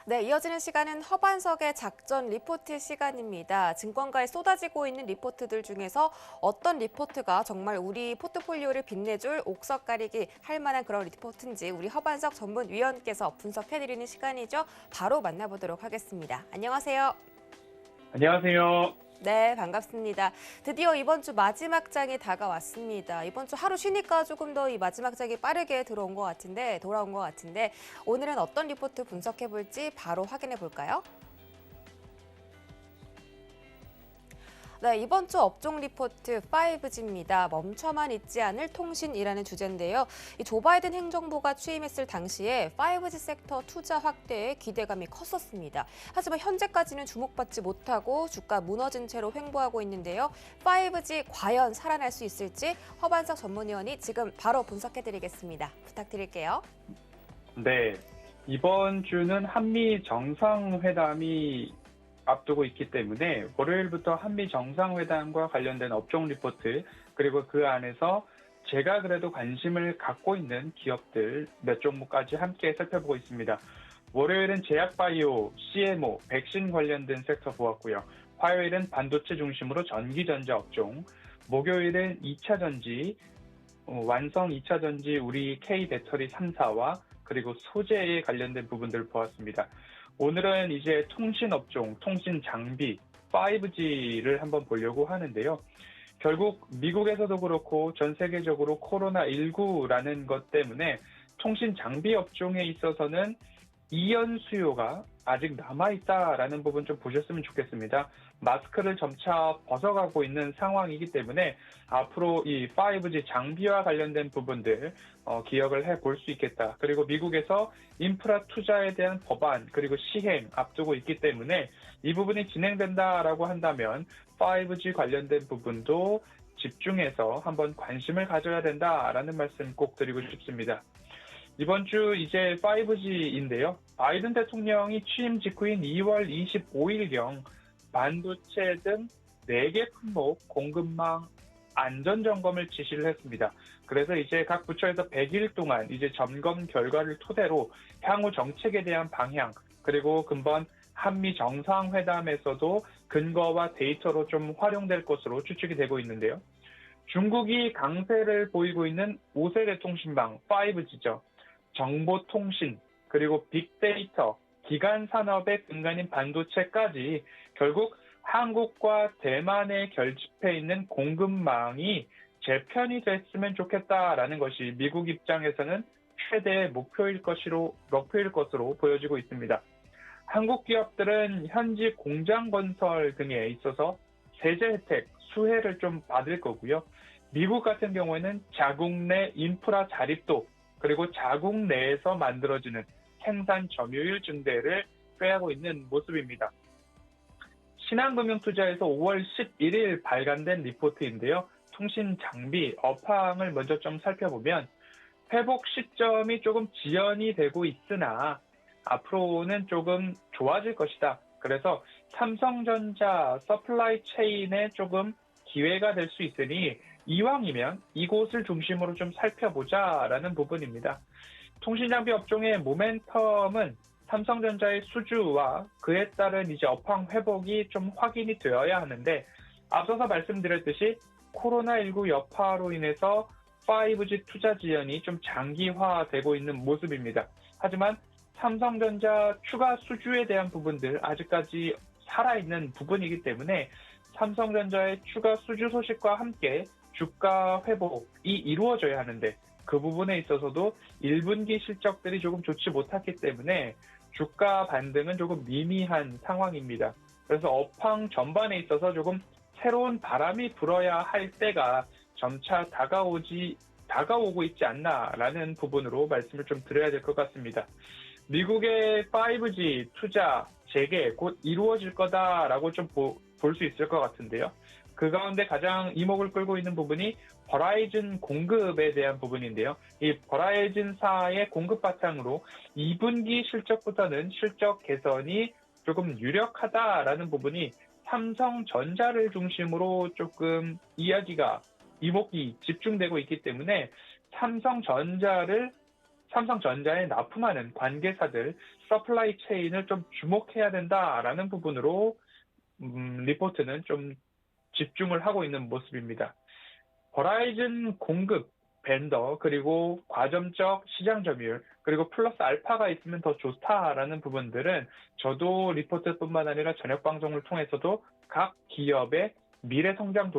네, 이어지는 시간은 허반석의 작전 리포트 시간입니다. 증권가에 쏟아지고 있는 리포트들 중에서 어떤 리포트가 정말 우리 포트폴리오를 빛내줄 옥석 가리기 할 만한 그런 리포트인지 우리 허반석 전문위원께서 분석해드리는 시간이죠. 바로 만나보도록 하겠습니다. 안녕하세요. 안녕하세요. 네, 반갑습니다. 드디어 이번 주 마지막 장이 다가왔습니다. 이번 주 하루 쉬니까 조금 더 이 마지막 장이 빠르게 돌아온 것 같은데 오늘은 어떤 리포트 분석해 볼지 바로 확인해 볼까요? 네, 이번 주 업종 리포트 5G입니다. 멈춰만 있지 않을 통신이라는 주제인데요. 이 조 바이든 행정부가 취임했을 당시에 5G 섹터 투자 확대에 기대감이 컸었습니다. 하지만 현재까지는 주목받지 못하고 주가 무너진 채로 횡보하고 있는데요. 5G 과연 살아날 수 있을지 허반석 전문위원이 지금 바로 분석해드리겠습니다. 부탁드릴게요. 네, 이번 주는 한미 정상회담이 앞두고 있기 때문에 월요일부터 한미 정상회담과 관련된 업종 리포트 그리고 그 안에서 제가 그래도 관심을 갖고 있는 기업들 몇 종목까지 함께 살펴보고 있습니다. 월요일은 제약바이오, CMO, 백신 관련된 섹터 보았고요. 화요일은 반도체 중심으로 전기전자 업종, 목요일은 2차전지, 완성 2차전지 우리 K배터리 3사와 그리고 소재에 관련된 부분들을 보았습니다. 오늘은 이제 통신업종, 통신장비, 5G를 한번 보려고 하는데요. 결국 미국에서도 그렇고 전 세계적으로 코로나19라는 것 때문에 통신장비 업종에 있어서는 이연 수요가 아직 남아있다라는 부분 좀 보셨으면 좋겠습니다. 마스크를 점차 벗어가고 있는 상황이기 때문에 앞으로 이 5G 장비와 관련된 부분들 기억을 해볼 수 있겠다. 그리고 미국에서 인프라 투자에 대한 법안 그리고 시행 앞두고 있기 때문에 이 부분이 진행된다라고 한다면 5G 관련된 부분도 집중해서 한번 관심을 가져야 된다라는 말씀 꼭 드리고 싶습니다. 이번 주 이제 5G인데요. 바이든 대통령이 취임 직후인 2월 25일경 반도체 등 4개 품목 공급망 안전점검을 지시를 했습니다. 그래서 이제 각 부처에서 100일 동안 이제 점검 결과를 토대로 향후 정책에 대한 방향, 그리고 금번 한미 정상회담에서도 근거와 데이터로 좀 활용될 것으로 추측이 되고 있는데요. 중국이 강세를 보이고 있는 5세대 통신망 5G죠. 정보통신, 그리고 빅데이터, 기간 산업의 근간인 반도체까지 결국 한국과 대만에 결집해 있는 공급망이 재편이 됐으면 좋겠다라는 것이 미국 입장에서는 최대의 목표일 것으로 보여지고 있습니다. 한국 기업들은 현지 공장 건설 등에 있어서 세제 혜택, 수혜를 좀 받을 거고요. 미국 같은 경우에는 자국 내 인프라 자립도 그리고 자국 내에서 만들어지는 생산 점유율 증대를 꾀하고 있는 모습입니다. 신한금융투자에서 5월 11일 발간된 리포트인데요. 통신 장비 업황을 먼저 좀 살펴보면 회복 시점이 조금 지연이 되고 있으나 앞으로는 조금 좋아질 것이다. 그래서 삼성전자 서플라이 체인에 조금 기회가 될 수 있으니 이왕이면 이곳을 중심으로 좀 살펴보자라는 부분입니다. 통신장비 업종의 모멘텀은 삼성전자의 수주와 그에 따른 이제 업황 회복이 좀 확인이 되어야 하는데 앞서서 말씀드렸듯이 코로나19 여파로 인해서 5G 투자 지연이 좀 장기화되고 있는 모습입니다. 하지만 삼성전자 추가 수주에 대한 부분들 아직까지 살아있는 부분이기 때문에 삼성전자의 추가 수주 소식과 함께 주가 회복이 이루어져야 하는데 그 부분에 있어서도 1분기 실적들이 조금 좋지 못했기 때문에 주가 반등은 조금 미미한 상황입니다. 그래서 업황 전반에 있어서 조금 새로운 바람이 불어야 할 때가 점차 다가오고 있지 않나라는 부분으로 말씀을 좀 드려야 될 것 같습니다. 미국의 5G 투자 재개 곧 이루어질 거다라고 좀 볼 수 있을 것 같은데요. 그 가운데 가장 이목을 끌고 있는 부분이 버라이즌 공급에 대한 부분인데요. 이 버라이즌사의 공급 바탕으로 2분기 실적보다는 실적 개선이 조금 유력하다라는 부분이 삼성전자를 중심으로 조금 이목이 집중되고 있기 때문에 삼성전자를 삼성전자에 납품하는 관계사들, 서플라이 체인을 좀 주목해야 된다라는 부분으로 리포트는 좀 집중을 하고 있는 모습입니다. 버라이즌 공급, 벤더, 그리고 과점적 시장 점유율, 그리고 플러스 알파가 있으면 더 좋다라는 부분들은 저도 리포트뿐만 아니라 저녁 방송을 통해서도 각 기업의 미래 성장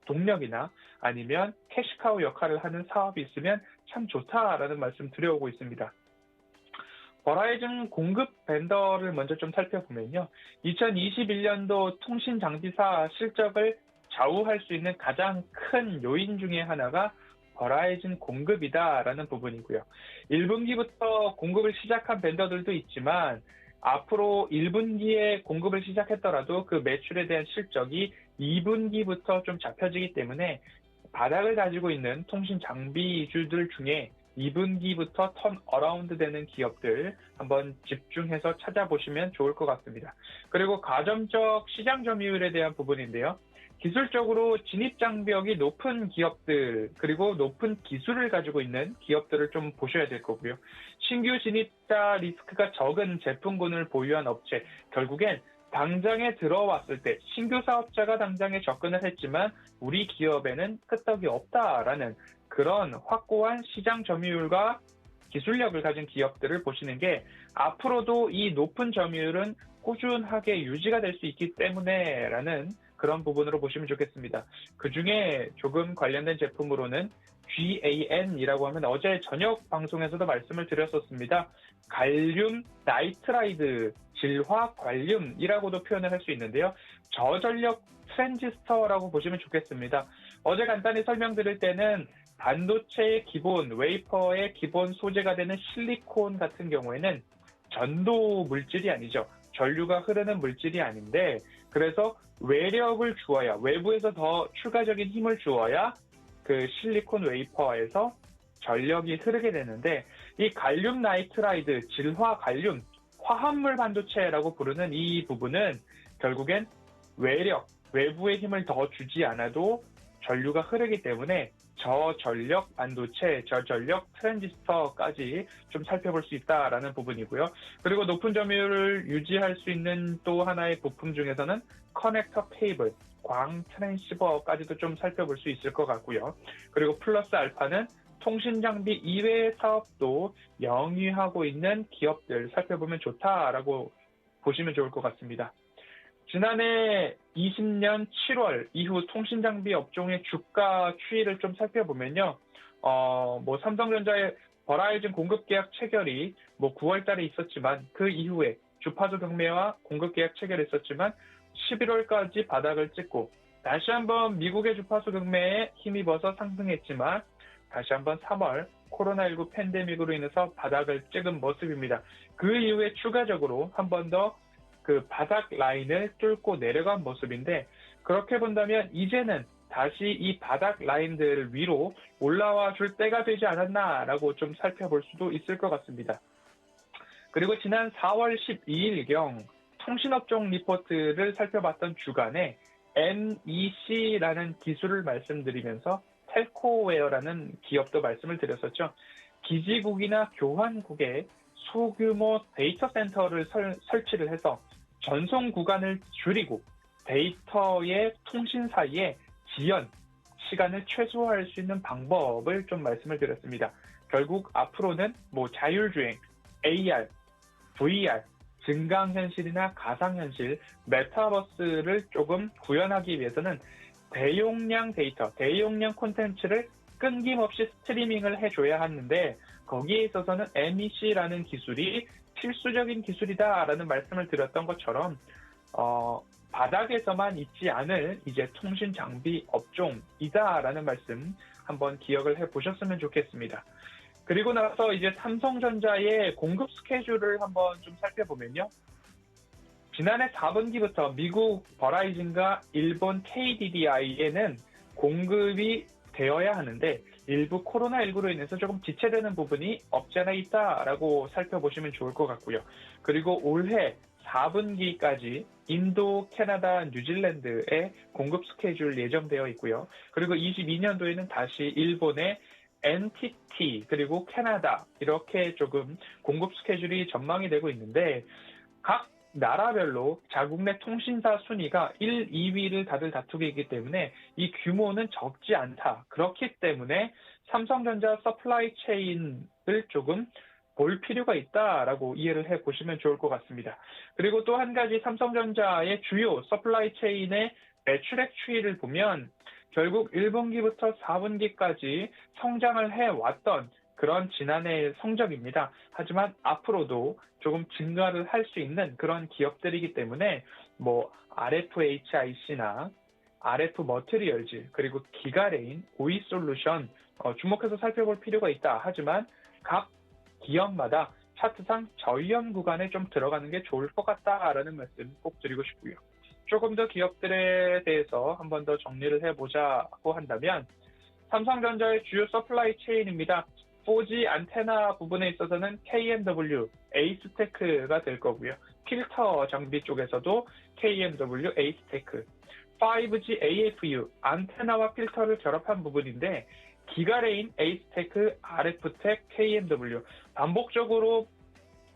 동력이나 아니면 캐시카우 역할을 하는 사업이 있으면 참 좋다라는 말씀 드려오고 있습니다. 버라이즌 공급 벤더를 먼저 좀 살펴보면요. 2021년도 통신 장비사 실적을 좌우할 수 있는 가장 큰 요인 중에 하나가 버라이즌 공급이다라는 부분이고요. 1분기부터 공급을 시작한 벤더들도 있지만 앞으로 1분기에 공급을 시작했더라도 그 매출에 대한 실적이 2분기부터 좀 잡혀지기 때문에 바닥을 가지고 있는 통신 장비주들 중에 2분기부터 턴 어라운드 되는 기업들 한번 집중해서 찾아보시면 좋을 것 같습니다. 그리고 가점적 시장 점유율에 대한 부분인데요. 기술적으로 진입 장벽이 높은 기업들 그리고 높은 기술을 가지고 있는 기업들을 좀 보셔야 될 거고요. 신규 진입자 리스크가 적은 제품군을 보유한 업체, 결국엔 당장에 들어왔을 때 신규 사업자가 당장에 접근을 했지만 우리 기업에는 끄떡이 없다라는 그런 확고한 시장 점유율과 기술력을 가진 기업들을 보시는 게 앞으로도 이 높은 점유율은 꾸준하게 유지가 될 수 있기 때문에라는 그런 부분으로 보시면 좋겠습니다. 그중에 조금 관련된 제품으로는 GAN이라고 하면 어제 저녁 방송에서도 말씀을 드렸었습니다. 갈륨 나이트라이드, 질화 관륨이라고도 표현을 할 수 있는데요. 저전력 트랜지스터라고 보시면 좋겠습니다. 어제 간단히 설명드릴 때는 반도체의 기본, 웨이퍼의 기본 소재가 되는 실리콘 같은 경우에는 전도 물질이 아니죠. 전류가 흐르는 물질이 아닌데 그래서 외력을 주어야, 외부에서 더 추가적인 힘을 주어야 그 실리콘 웨이퍼에서 전력이 흐르게 되는데 이 갈륨 나이트라이드, 질화 갈륨, 화합물 반도체라고 부르는 이 부분은 결국엔 외력, 외부의 힘을 더 주지 않아도 전류가 흐르기 때문에 저전력 반도체, 저전력 트랜지스터까지 좀 살펴볼 수 있다라는 부분이고요. 그리고 높은 점유율을 유지할 수 있는 또 하나의 부품 중에서는 커넥터 케이블, 광 트랜시버까지도 좀 살펴볼 수 있을 것 같고요. 그리고 플러스 알파는 통신 장비 이외의 사업도 영위하고 있는 기업들 살펴보면 좋다라고 보시면 좋을 것 같습니다. 지난해 20년 7월 이후 통신장비 업종의 주가 추이를 좀 살펴보면요. 삼성전자의 버라이즌 공급 계약 체결이 9월 달에 있었지만 그 이후에 주파수 경매와 공급 계약 체결이 있었지만 11월까지 바닥을 찍고 다시 한번 미국의 주파수 경매에 힘입어서 상승했지만 다시 한번 3월 코로나19 팬데믹으로 인해서 바닥을 찍은 모습입니다. 그 이후에 추가적으로 한 번 더 그 바닥 라인을 뚫고 내려간 모습인데 그렇게 본다면 이제는 다시 이 바닥 라인들 위로 올라와 줄 때가 되지 않았나라고 좀 살펴볼 수도 있을 것 같습니다. 그리고 지난 4월 12일경 통신업종 리포트를 살펴봤던 주간에 NEC라는 기술을 말씀드리면서 텔코웨어라는 기업도 말씀을 드렸었죠. 기지국이나 교환국에 소규모 데이터 센터를 설치를 해서 전송 구간을 줄이고 데이터의 통신 사이에 지연 시간을 최소화할 수 있는 방법을 좀 말씀을 드렸습니다. 결국 앞으로는 자율주행, AR, VR, 증강현실이나 가상현실, 메타버스를 조금 구현하기 위해서는 대용량 데이터, 대용량 콘텐츠를 끊김없이 스트리밍을 해줘야 하는데 거기에 있어서는 MEC라는 기술이 필수적인 기술이다라는 말씀을 드렸던 것처럼 바닥에서만 있지 않을 이제 통신 장비 업종이다라는 말씀 한번 기억을 해보셨으면 좋겠습니다. 그리고 나서 이제 삼성전자의 공급 스케줄을 한번 좀 살펴보면요. 지난해 4분기부터 미국 버라이즌과 일본 KDDI에는 공급이 되어야 하는데 일부 코로나19로 인해서 조금 지체되는 부분이 없지 않아 있다라고 살펴보시면 좋을 것 같고요. 그리고 올해 4분기까지 인도, 캐나다, 뉴질랜드의 공급 스케줄 예정되어 있고요. 그리고 22년도에는 다시 일본의 NTT 그리고 캐나다 이렇게 조금 공급 스케줄이 전망이 되고 있는데 각 나라별로 자국 내 통신사 순위가 1, 2위를 다들 다투고 있기 때문에 이 규모는 적지 않다. 그렇기 때문에 삼성전자 서플라이 체인을 조금 볼 필요가 있다라고 이해를 해보시면 좋을 것 같습니다. 그리고 또 한 가지 삼성전자의 주요 서플라이 체인의 매출액 추이를 보면 결국 1분기부터 4분기까지 성장을 해왔던 그런 지난해의 성적입니다. 하지만 앞으로도 조금 증가를 할 수 있는 그런 기업들이기 때문에 뭐 RFHIC나 RF 머티리얼즈 그리고 기가레인, 오이솔루션 주목해서 살펴볼 필요가 있다. 하지만 각 기업마다 차트상 저위험 구간에 좀 들어가는 게 좋을 것 같다라는 말씀 꼭 드리고 싶고요. 조금 더 기업들에 대해서 한 번 더 정리를 해보자고 한다면 삼성전자의 주요 서플라이 체인입니다. 4G 안테나 부분에 있어서는 KMW, 에이스테크가 될 거고요. 필터 장비 쪽에서도 KMW, 에이스테크, 5G AFU, 안테나와 필터를 결합한 부분인데 기가레인, 에이스테크, RF텍, KMW 반복적으로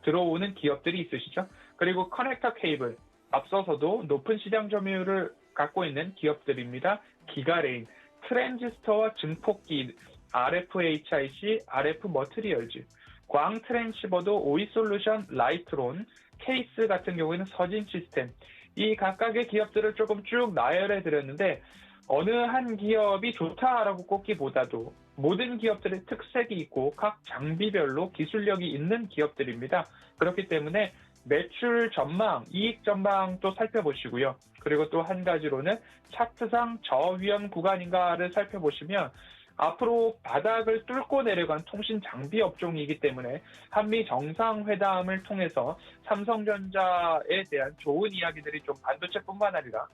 들어오는 기업들이 있으시죠. 그리고 커넥터 케이블, 앞서서도 높은 시장 점유율을 갖고 있는 기업들입니다. 기가레인, 트랜지스터와 증폭기, RFHIC, RF 머티리얼즈, 광 트랜시버도 오이솔루션, 라이트론, 케이스 같은 경우에는 서진 시스템. 이 각각의 기업들을 조금 쭉 나열해 드렸는데 어느 한 기업이 좋다라고 꼽기보다도 모든 기업들의 특색이 있고 각 장비별로 기술력이 있는 기업들입니다. 그렇기 때문에 매출 전망, 이익 전망도 살펴보시고요. 그리고 또 한 가지로는 차트상 저위험 구간인가를 살펴보시면 앞으로 바닥을 뚫고 내려간 통신 장비 업종이기 때문에 한미 정상회담을 통해서 삼성전자에 대한 좋은 이야기들이 좀 반도체뿐만 아니라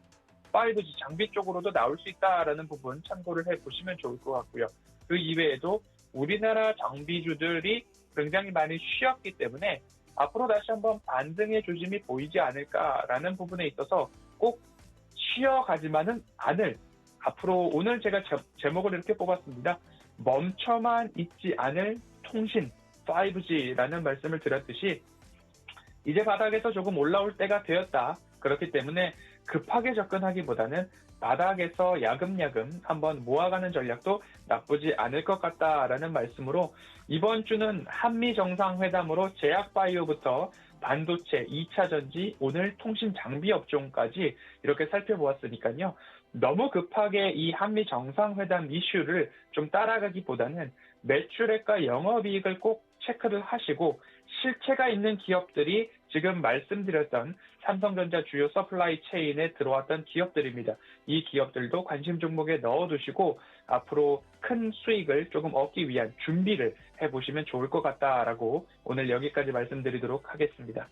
5G 장비 쪽으로도 나올 수 있다라는 부분 참고를 해보시면 좋을 것 같고요. 그 이외에도 우리나라 장비주들이 굉장히 많이 쉬었기 때문에 앞으로 다시 한번 반등의 조짐이 보이지 않을까라는 부분에 있어서 꼭 쉬어가지만은 않을 앞으로 오늘 제가 제목을 이렇게 뽑았습니다. 멈춰만 있지 않을 통신 5G라는 말씀을 드렸듯이 이제 바닥에서 조금 올라올 때가 되었다. 그렇기 때문에 급하게 접근하기보다는 바닥에서 야금야금 한번 모아가는 전략도 나쁘지 않을 것 같다라는 말씀으로 이번 주는 한미 정상회담으로 제약바이오부터 반도체, 2차 전지, 오늘 통신 장비 업종까지 이렇게 살펴보았으니까요. 너무 급하게 이 한미 정상회담 이슈를 좀 따라가기보다는 매출액과 영업이익을 꼭 체크를 하시고 실체가 있는 기업들이 지금 말씀드렸던 삼성전자 주요 서플라이 체인에 들어왔던 기업들입니다. 이 기업들도 관심 종목에 넣어두시고 앞으로 큰 수익을 조금 얻기 위한 준비를 해보시면 좋을 것 같다라고 오늘 여기까지 말씀드리도록 하겠습니다.